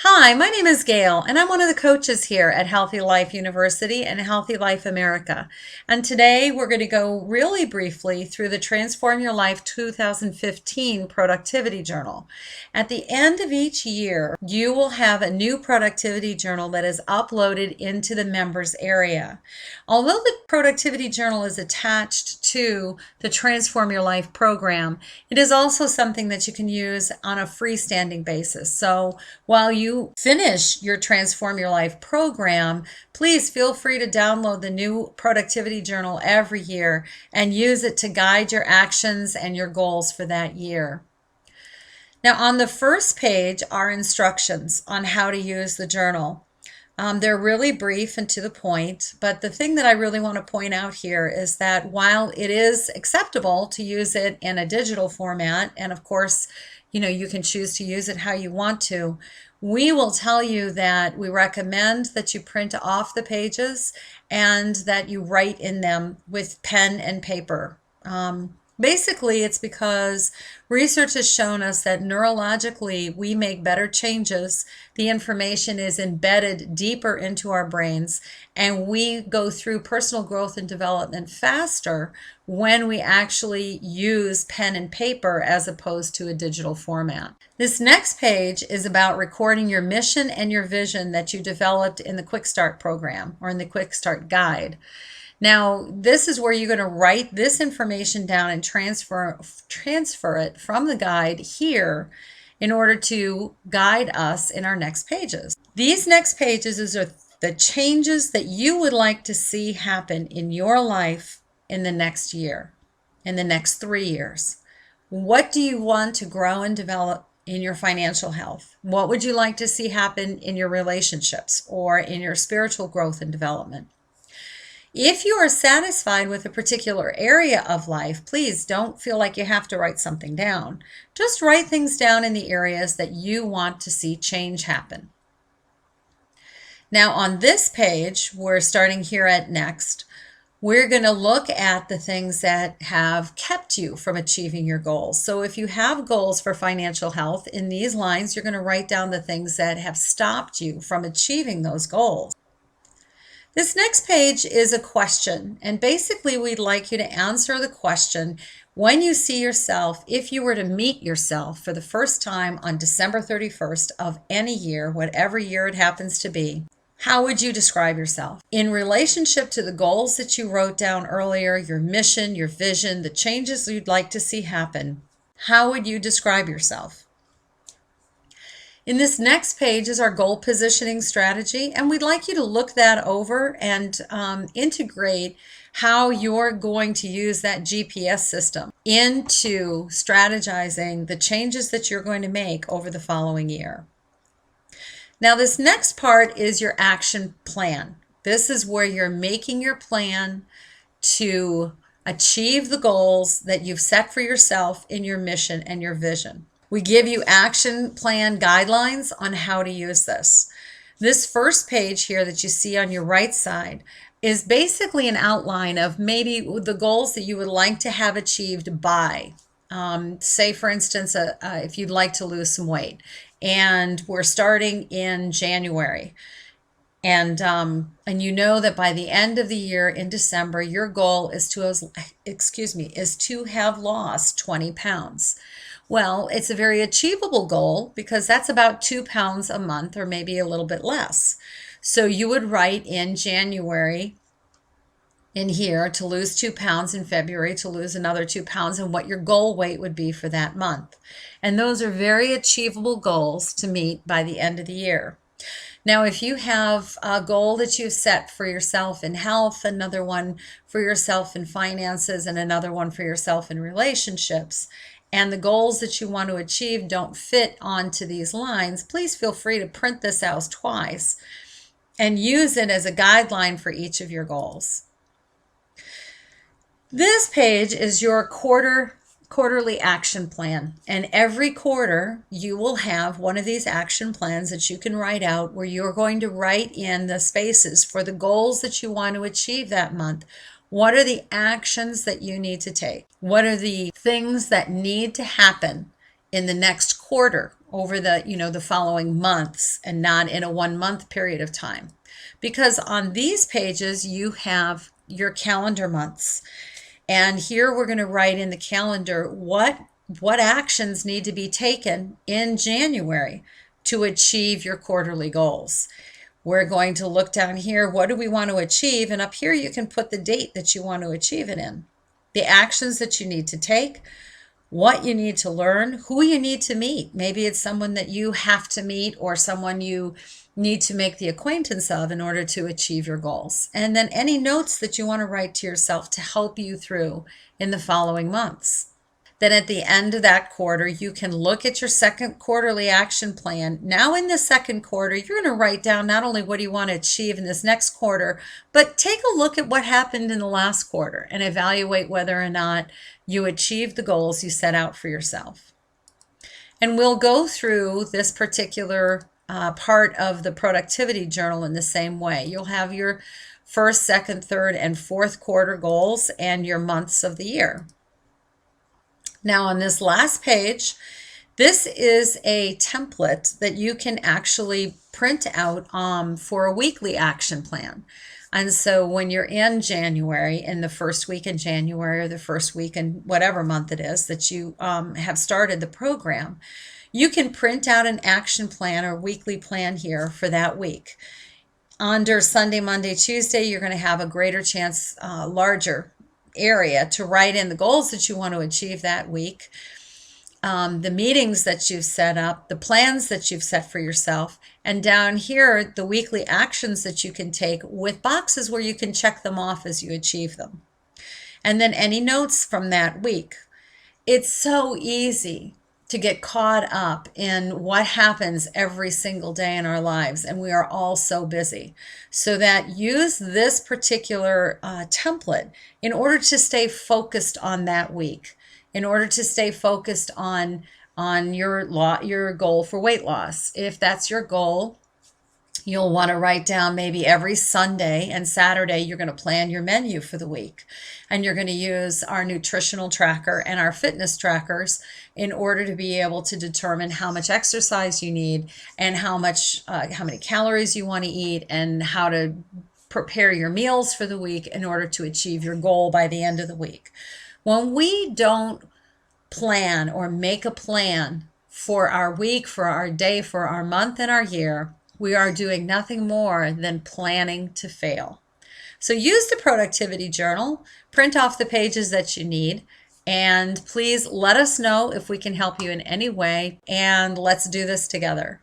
Hi, my name is Gail, and I'm one of the coaches here at Healthy Life University and Healthy Life America. And today we're going to go really briefly through the Transform Your Life 2015 Productivity Journal. At the end of each year, you will have a new productivity journal that is uploaded into the members area. Although the Productivity Journal is attached to the Transform Your Life program, it is also something that you can use on a freestanding basis. So while you finish your Transform Your Life program, please feel free to download the new Productivity Journal every year and use it to guide your actions and your goals for that year. Now, on the first page are instructions on how to use the journal. They're really brief and to the point, but the thing that I really want to point out here is that while it is acceptable to use it in a digital format, and of course, you can choose to use it how you want to, we will tell you that we recommend that you print off the pages and that you write in them with pen and paper. Basically, it's because research has shown us that neurologically we make better changes. The information is embedded deeper into our brains, and we go through personal growth and development faster when we actually use pen and paper as opposed to a digital format. This next page is about recording your mission and your vision that you developed in the Quick Start program or in the Quick Start guide. Now, this is where you're going to write this information down and transfer it from the guide here in order to guide us in our next pages. These next pages are the changes that you would like to see happen in your life in the next year, in the next 3 years. What do you want to grow and develop in your financial health? What would you like to see happen in your relationships or in your spiritual growth and development? If you are satisfied with a particular area of life, please don't feel like you have to write something down. Just write things down in the areas that you want to see change happen. Now on this page, we're starting here at next, we're going to look at the things that have kept you from achieving your goals. So if you have goals for financial health, in these lines, you're going to write down the things that have stopped you from achieving those goals. This next page is a question, and basically we'd like you to answer the question, when you see yourself, if you were to meet yourself for the first time on December 31st of any year, whatever year it happens to be, how would you describe yourself? In relationship to the goals that you wrote down earlier, your mission, your vision, the changes you'd like to see happen, how would you describe yourself? In this next page is our goal positioning strategy, and we'd like you to look that over and integrate how you're going to use that GPS system into strategizing the changes that you're going to make over the following year. Now, this next part is your action plan. This is where you're making your plan to achieve the goals that you've set for yourself in your mission and your vision. We give you action plan guidelines on how to use this. This first page here that you see on your right side is basically an outline of maybe the goals that you would like to have achieved by. Say, for instance, if you'd like to lose some weight, and we're starting in January. And you know that by the end of the year in December, your goal is to have lost 20 pounds. Well, it's a very achievable goal because that's about 2 pounds a month or maybe a little bit less. So you would write in January in here to lose 2 pounds, in February to lose another 2 pounds, and what your goal weight would be for that month. And those are very achievable goals to meet by the end of the year. Now, if you have a goal that you've set for yourself in health, another one for yourself in finances, and another one for yourself in relationships, and the goals that you want to achieve don't fit onto these lines, please feel free to print this out twice and use it as a guideline for each of your goals. This page is your quarterly action plan, and every quarter you will have one of these action plans that you can write out where you're going to write in the spaces for the goals that you want to achieve that month. What are the actions that you need to take? What are the things that need to happen in the next quarter over the, the following months and not in a 1 month period of time. Because on these pages, you have your calendar months. And here we're going to write in the calendar what actions need to be taken in January to achieve your quarterly goals. We're going to look down here, what do we want to achieve? And up here you can put the date that you want to achieve it in. The actions that you need to take, what you need to learn, who you need to meet. Maybe it's someone that you have to meet or someone you need to make the acquaintance of in order to achieve your goals. And then any notes that you want to write to yourself to help you through in the following months. Then at the end of that quarter, you can look at your second quarterly action plan. Now in the second quarter, you're going to write down not only what you want to achieve in this next quarter, but take a look at what happened in the last quarter and evaluate whether or not you achieved the goals you set out for yourself. And we'll go through this particular part of the productivity journal in the same way. You'll have your first, second, third, and fourth quarter goals and your months of the year. Now on this last page, this is a template that you can actually print out for a weekly action plan. And so when you're in January, in the first week in January or the first week in whatever month it is that you have started the program, you can print out an action plan or weekly plan here for that week. Under Sunday, Monday, Tuesday, you're going to have a greater chance, larger area to write in the goals that you want to achieve that week, the meetings that you've set up, the plans that you've set for yourself, and down here, the weekly actions that you can take with boxes where you can check them off as you achieve them. And then any notes from that week. It's so easy to get caught up in what happens every single day in our lives, and we are all so busy. So that use this particular template in order to stay focused on that week, in order to stay focused on your goal for weight loss. If that's your goal, you'll want to write down maybe every Sunday and Saturday you're going to plan your menu for the week. And you're going to use our nutritional tracker and our fitness trackers in order to be able to determine how much exercise you need and how many calories you want to eat and how to prepare your meals for the week in order to achieve your goal by the end of the week. When we don't plan or make a plan for our week, for our day, for our month, and our year, we are doing nothing more than planning to fail. So use the productivity journal, print off the pages that you need, and please let us know if we can help you in any way, and let's do this together.